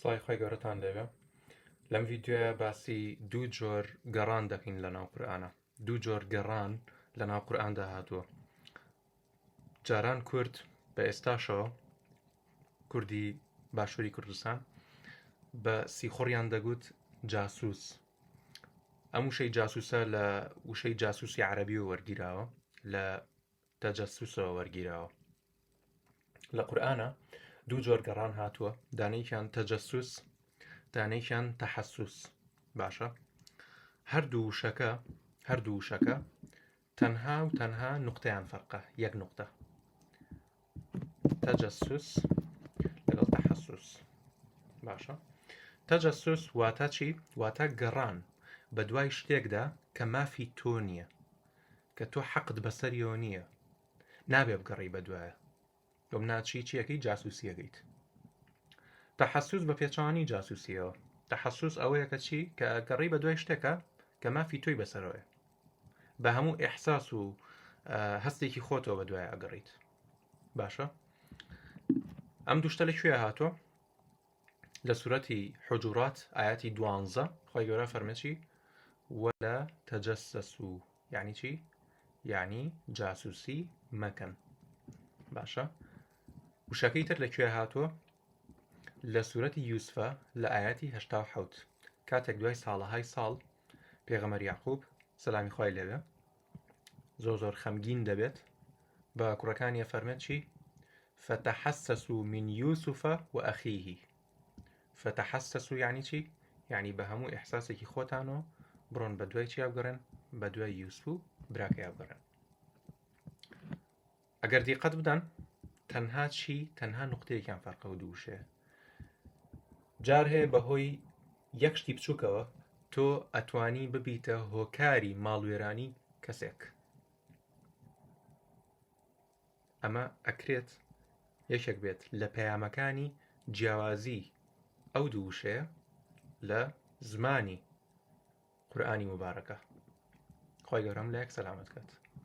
سڵای خۆی گەورەتان لێوێ لەم ڤیددیوە باسی دوو جۆر گەڕان دەکەین لە ناو قورئانە. دوو جۆر گەڕان لە ناو قورئاندا هاتووە. جاران کورد بە ئێستاشەوە کوردی باشووری کوردستان بە سیخۆڕیان دەگوت جاسووس. ئەم وشەی جاسووسە لە وشەی جاسووسی عەرەبیەوە وەرگیراوە، لە تەجەسوسەوە وەرگیراوە. لە قورئانە دوو جۆر گەڕان هاتووە، دانەیەکیان تەجەسوس، دانەیەکیان تەحەسوس. باشە، هەردوو وشەکە تەنها و تەنها نوقتەیان فەرقە، یەک نوقتە. تەجەسوس لەگەڵ تەحەسوس. باشە، تەجەسوس واتە چی؟ واتە گەڕان بە دوای شتێکدا کە مافی تۆ نییە، کە تۆ حەقت بەسەریەوە نییە، نابێ بگەڕی بە دوایە. دۆم ناچی چیەکەی جاسووسیەکەیت. تەحەسوس بە پێچەوانی جاسووسیەوە. تەحەسوس ئەوەیە کە چی؟ کە گەڕی بە دوای شتێکە کە مافی تۆی بەسەرەوەیە، بە هەموو ئیحساس و هەستێکی خۆتەوە بە دوای ئەگەڕیت. باشە، ئەم دووشتە لەکوێ هاتووە؟ لە سورەتی حوجورات ئایەتی 12 خۆی گەورە فەرمێ چی؟ وەلا تەجەسەسوو. یعنی چی؟ یعنی جاسووسی مەکەن. باشە، وشەکەی تر لەکوێ هاتووە؟ لە سورەتی یوسفە لە ئایەتی 87 کاتێک دوای ساڵەهای ساڵ پێغەمبەر یاعقوب سەلامی خوای لێبێ زۆر خەمگین دەبێت، بە کوڕەکانی فەرمێت چی؟ فتحسسوا من يوسف وأخيه. فتحسسوا یعنی چی؟ یعنی بە هەموو ئیحساسێکی خۆتانەوە بڕۆن بە دوای چی بگەڕێن؟ بە دوای یوسف و براکەی بگەڕێن. ئەگەر دیقەت بدەن تەنها چی؟ تەنها نوقتەیەکیان فەرقە و دوو وشەیە. جار هەیە بەهۆی یەک شتی بچووکەوە تۆ ئەتوانی ببیتە هۆکاری ماڵوێرانی کەسێک. ئەمە ئەکرێت یەکێک بێت لە پەیامەکانی جیاوازی ئەو دوو وشەیە لە زمانی قورئانی موبارەکە. خۆی گەورەم لە یەک سەلامەت کات.